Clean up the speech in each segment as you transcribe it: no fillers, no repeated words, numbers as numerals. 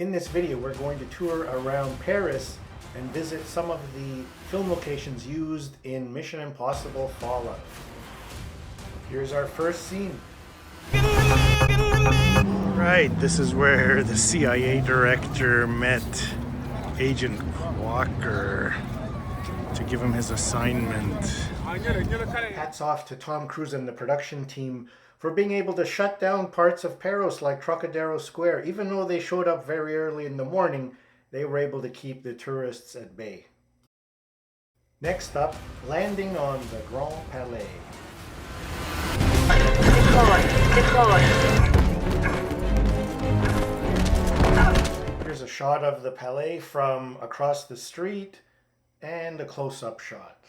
In this video, we're going to tour around Paris and visit some of the film locations used in Mission Impossible Fallout. Here's our first scene. Right, this is where the CIA director met Agent Walker to give him his assignment. Hats off to Tom Cruise and the production team for being able to shut down parts of Paris like Trocadero Square. Even though they showed up very early in the morning, they were able to keep the tourists at bay. Next up, landing on the Grand Palais. Here's a shot of the Palais from across the street and a close-up shot.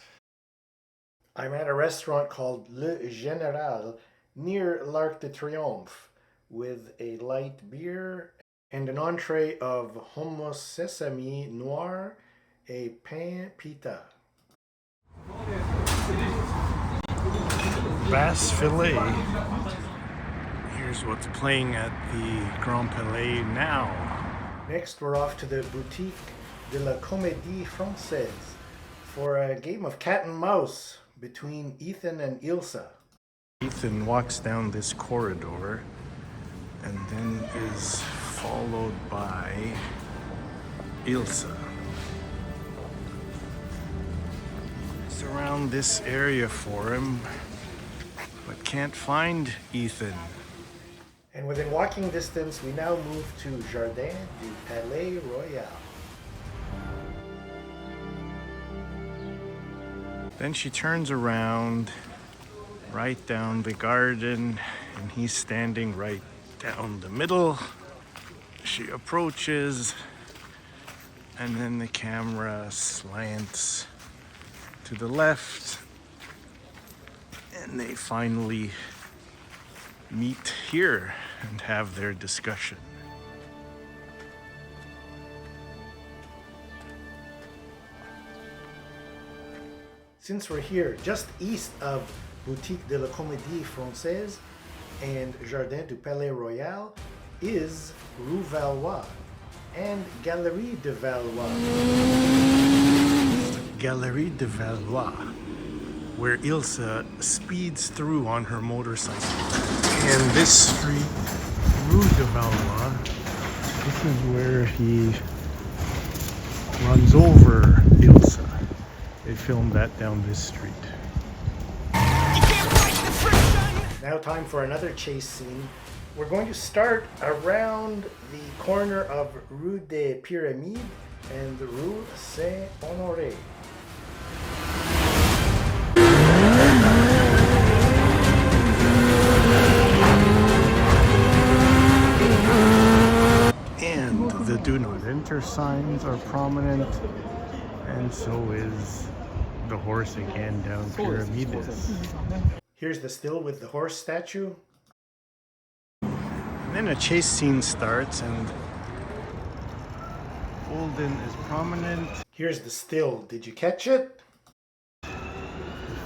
I'm at a restaurant called Le Général near l'Arc de Triomphe with a light beer and an entree of hummus sesame noir, a pain pita. Bass filet. Here's what's playing at the Grand Palais now. Next, we're off to the Boutique de la Comédie Française for a game of cat and mouse between Ethan and Ilsa. Ethan walks down this corridor and then is followed by Ilsa. It's around this area for him, but can't find Ethan. And within walking distance, we now move to Jardin du Palais Royal. Then she turns around right down the garden, and he's standing right down the middle. She approaches, and then the camera slants to the left, and they finally meet here and have their discussion. Since we're here just east of Boutique de la Comédie Française and Jardin du Palais Royal is Rue Valois and Galerie de Valois. Galerie de Valois, where Ilsa speeds through on her motorcycle. And this street, Rue de Valois, this is where he runs over Ilsa. They filmed that down this street. Now time for another chase scene. We're going to start around the corner of Rue des Pyramides and Rue St Honoré. And the do not enter signs are prominent, and so is the horse again down Pyramides. Here's the still with the horse statue. And then a chase scene starts and Holden is prominent. Here's the still. Did you catch it? The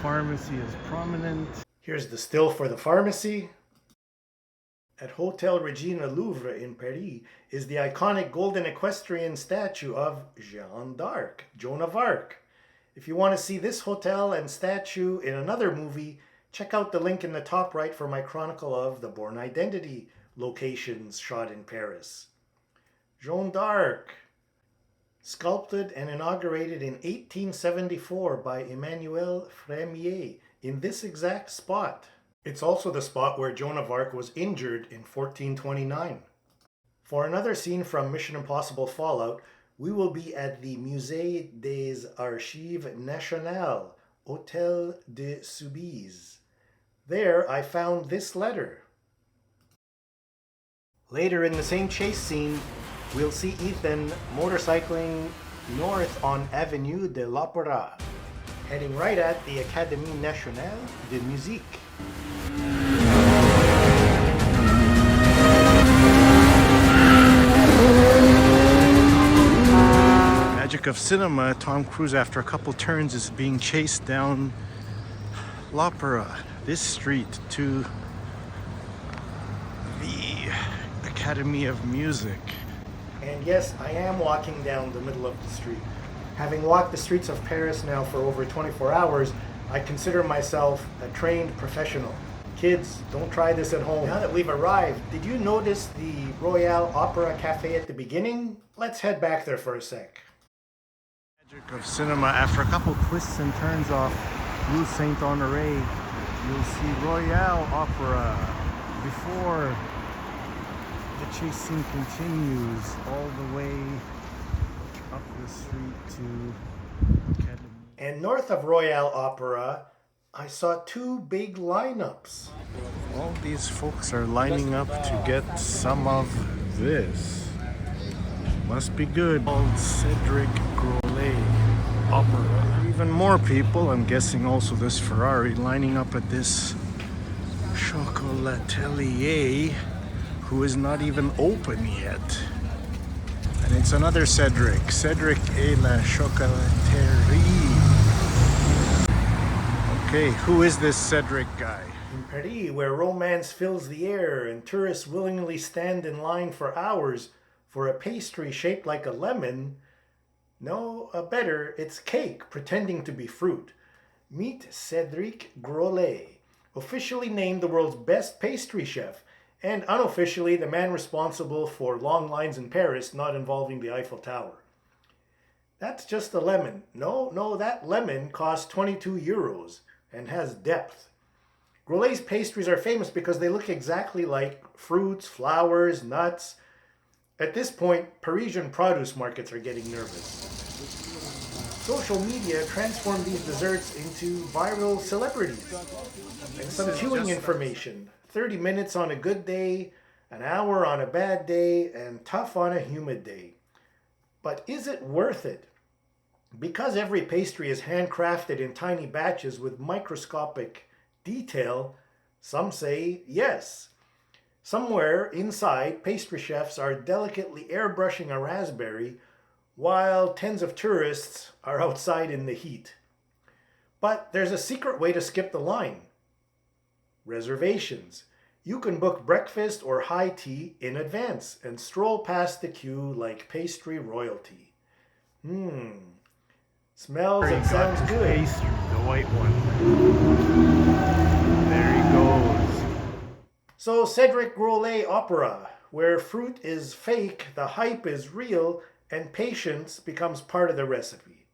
pharmacy is prominent. Here's the still for the pharmacy. At Hôtel Regina Louvre in Paris is the iconic golden equestrian statue of Jeanne d'Arc, Joan of Arc. If you want to see this hotel and statue in another movie, check out the link in the top right for my chronicle of the Bourne Identity locations shot in Paris. Joan d'Arc, sculpted and inaugurated in 1874 by Emmanuel Frémier in this exact spot. It's also the spot where Joan of Arc was injured in 1429. For another scene from Mission Impossible Fallout, we will be at the Musée des Archives Nationales, Hôtel de Soubise. There, I found this letter. Later in the same chase scene, we'll see Ethan motorcycling north on Avenue de l'Opéra, heading right at the Académie Nationale de Musique. Magic of cinema, Tom Cruise, after a couple turns, is being chased down l'Opéra, this street, to the Academy of Music. And yes, I am walking down the middle of the street. Having walked the streets of Paris now for over 24 hours, I consider myself a trained professional. Kids, don't try this at home. Now that we've arrived, did you notice the Royal Opera Cafe at the beginning? Let's head back there for a sec. Magic of cinema. After a couple twists and turns off Rue St Honoré, you'll see Royal Opera before the chase scene continues all the way up the street to Academy. And north of Royal Opera, I saw two big lineups. All these folks are lining up to get some of this. Must be good. Called Cedric Grolet Opera. Even more people, I'm guessing also this Ferrari, lining up at this chocolatelier, who is not even open yet. And it's another Cedric. Cedric et la chocolaterie. Okay, who is this Cedric guy? In Paris, where romance fills the air and tourists willingly stand in line for hours for a pastry shaped like a lemon, no, better, it's cake pretending to be fruit. Meet Cedric Grolet, officially named the world's best pastry chef, and unofficially the man responsible for long lines in Paris not involving the Eiffel Tower. That's just a lemon. No, that lemon costs 22 euros and has depth. Grolet's pastries are famous because they look exactly like fruits, flowers, nuts. At this point, Parisian produce markets are getting nervous. Social media transformed these desserts into viral celebrities. And some queuing information. 30 minutes on a good day, an hour on a bad day, and tough on a humid day. But is it worth it? Because every pastry is handcrafted in tiny batches with microscopic detail, some say yes. Somewhere inside, pastry chefs are delicately airbrushing a raspberry while tens of tourists are outside in the heat. But there's a secret way to skip the line. Reservations. You can book breakfast or high tea in advance and stroll past the queue like pastry royalty. Smells and sounds good. Pastry, the white one. There he goes. So Cedric Grolet Opera, where fruit is fake, the hype is real, and patience becomes part of the recipe.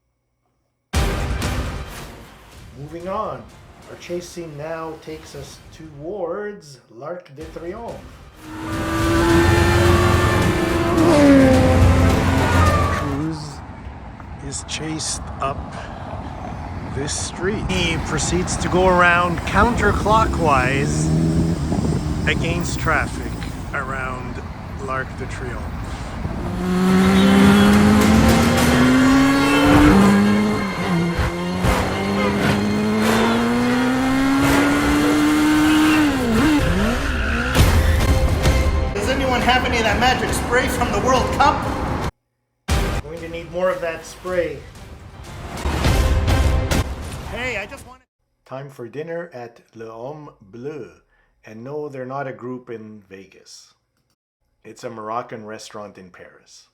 Moving on. Our chase scene now takes us towards l'Arc de Triomphe. Cruise is chased up this street. He proceeds to go around counterclockwise against traffic around l'Arc de Triomphe. Have any of that magic spray from the World Cup? Going to need more of that spray. Hey, I just wanted... Time for dinner at Le Homme Bleu. And no, they're not a group in Vegas. It's a Moroccan restaurant in Paris.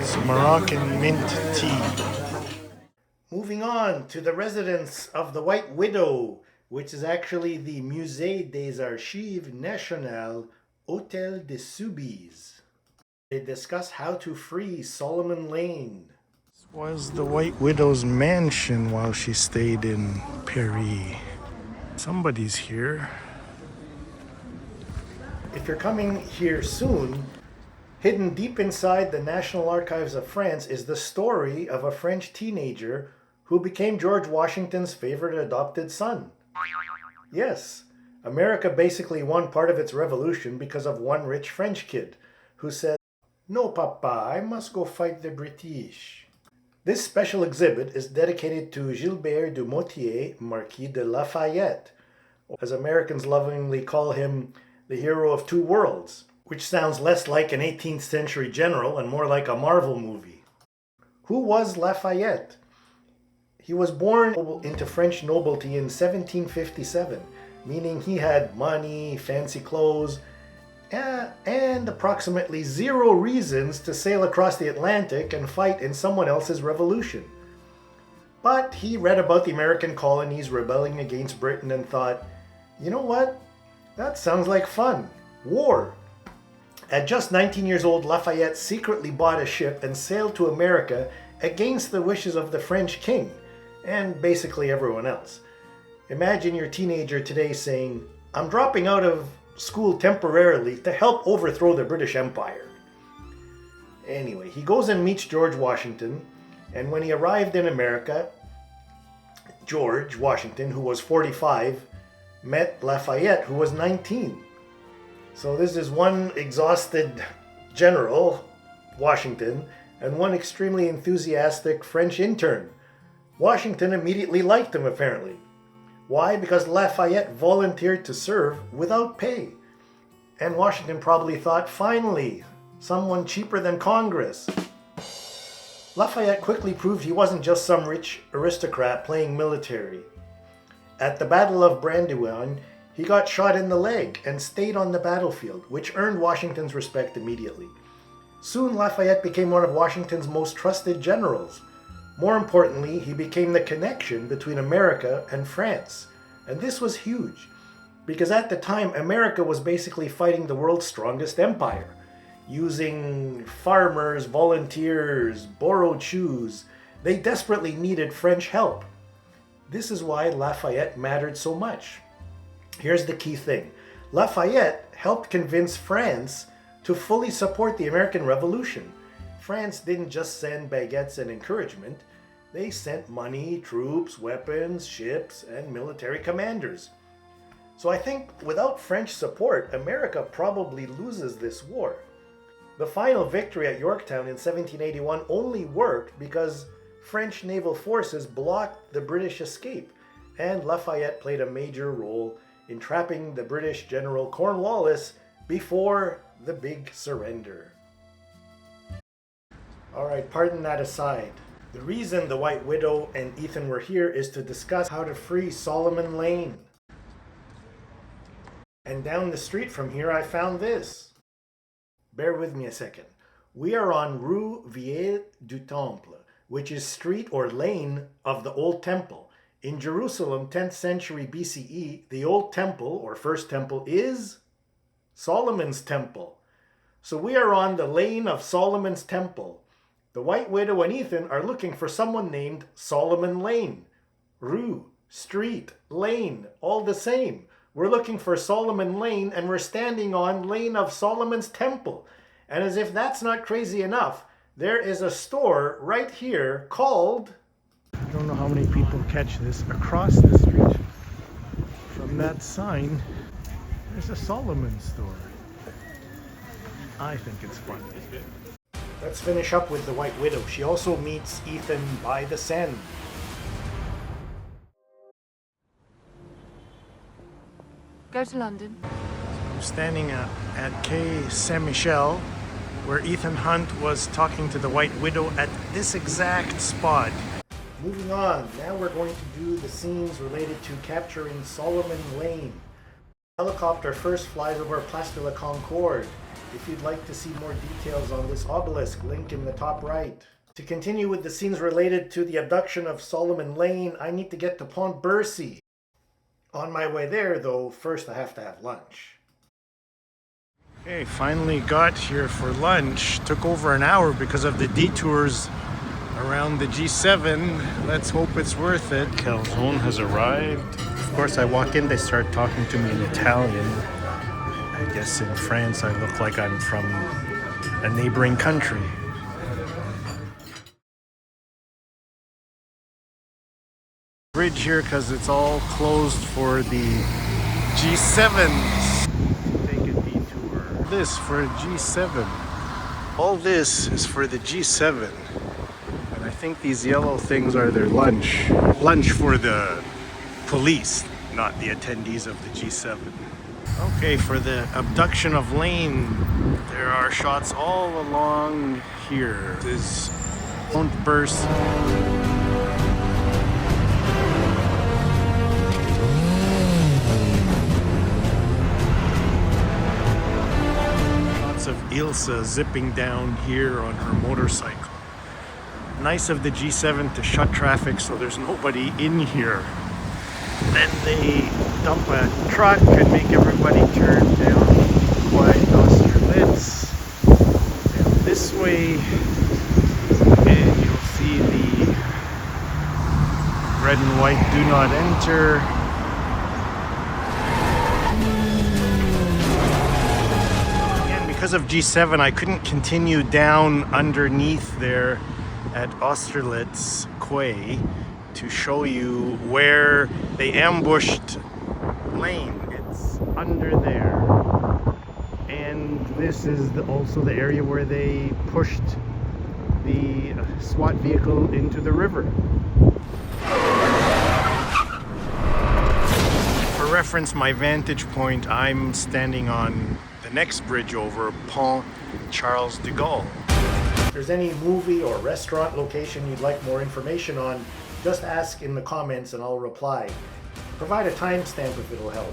Some Moroccan mint tea. Moving on to the residence of the White Widow, which is actually the Musée des Archives Nationales, Hôtel de Soubise. They discuss how to free Solomon Lane. This was the White Widow's mansion while she stayed in Paris. Somebody's here. If you're coming here soon, hidden deep inside the National Archives of France is the story of a French teenager who became George Washington's favorite adopted son. Yes, America basically won part of its revolution because of one rich French kid who said, "No, Papa, I must go fight the British." This special exhibit is dedicated to Gilbert du Motier, Marquis de Lafayette, as Americans lovingly call him, the hero of two worlds, which sounds less like an 18th century general and more like a Marvel movie. Who was Lafayette? He was born into French nobility in 1757, meaning he had money, fancy clothes, and approximately 0 reasons to sail across the Atlantic and fight in someone else's revolution. But he read about the American colonies rebelling against Britain and thought, you know what? That sounds like fun. War. At just 19 years old, Lafayette secretly bought a ship and sailed to America against the wishes of the French king and basically everyone else. Imagine your teenager today saying, I'm dropping out of school temporarily to help overthrow the British Empire. Anyway, he goes and meets George Washington, and when he arrived in America, George Washington, who was 45, met Lafayette, who was 19. So this is one exhausted general, Washington, and one extremely enthusiastic French intern. Washington immediately liked him, apparently. Why? Because Lafayette volunteered to serve without pay. And Washington probably thought, finally, someone cheaper than Congress. Lafayette quickly proved he wasn't just some rich aristocrat playing military. At the Battle of Brandywine, he got shot in the leg and stayed on the battlefield, which earned Washington's respect immediately. Soon Lafayette became one of Washington's most trusted generals. More importantly, he became the connection between America and France. And this was huge, because at the time, America was basically fighting the world's strongest empire, using farmers, volunteers, borrowed shoes. They desperately needed French help. This is why Lafayette mattered so much. Here's the key thing. Lafayette helped convince France to fully support the American Revolution. France didn't just send baguettes and encouragement. They sent money, troops, weapons, ships, and military commanders. So I think without French support, America probably loses this war. The final victory at Yorktown in 1781 only worked because French naval forces blocked the British escape, and Lafayette played a major role in trapping the British General Cornwallis before the big surrender. Alright, pardon that aside. The reason the White Widow and Ethan were here is to discuss how to free Solomon Lane. And down the street from here I found this. Bear with me a second. We are on Rue Valois du Temple, which is street or lane of the Old Temple. In Jerusalem, 10th century BCE, the Old Temple, or First Temple, is Solomon's Temple. So we are on the lane of Solomon's Temple. The White Widow and Ethan are looking for someone named Solomon Lane. Rue, street, lane, all the same. We're looking for Solomon Lane, and we're standing on Lane of Solomon's Temple. And as if that's not crazy enough, there is a store right here called... I don't know how many people catch this. Across the street from that sign, there's a Solomon store. I think it's funny. Let's finish up with the White Widow. She also meets Ethan by the Seine. Go to London. I'm standing at Quai St Michel, where Ethan Hunt was talking to the White Widow at this exact spot. Moving on, now we're going to do the scenes related to capturing Solomon Lane. The helicopter first flies over Place de la Concorde. If you'd like to see more details on this obelisk, link in the top right. To continue with the scenes related to the abduction of Solomon Lane, I need to get to Pont Bercy. On my way there, though, first I have to have lunch. Okay, finally got here for lunch. Took over an hour because of the detours around the G7. Let's hope it's worth it. Calzone has arrived. Of course, I walk in, they start talking to me in Italian. I guess in France I look like I'm from a neighboring country. Bridge here because it's all closed for the G7s. Take a detour. This for G7. All this is for the G7. And I think these yellow things are their lunch. Lunch for the police, not the attendees of the G7. Okay, for the abduction of Lane, there are shots all along here. This is Pont Bercy. Shots of Ilsa zipping down here on her motorcycle. Nice of the G7 to shut traffic so there's nobody in here. Then they dump a truck and make everybody turn down Quai St down this way, and you'll see the red and white do not enter. Again, because of G7, I couldn't continue down underneath there at Austerlitz Quay to show you where they ambushed Lane. It's under there. And this is also the area where they pushed the SWAT vehicle into the river. For reference, my vantage point, I'm standing on the next bridge over, Pont Charles de Gaulle. If there's any movie or restaurant location you'd like more information on, just ask in the comments and I'll reply. Provide a timestamp if it'll help.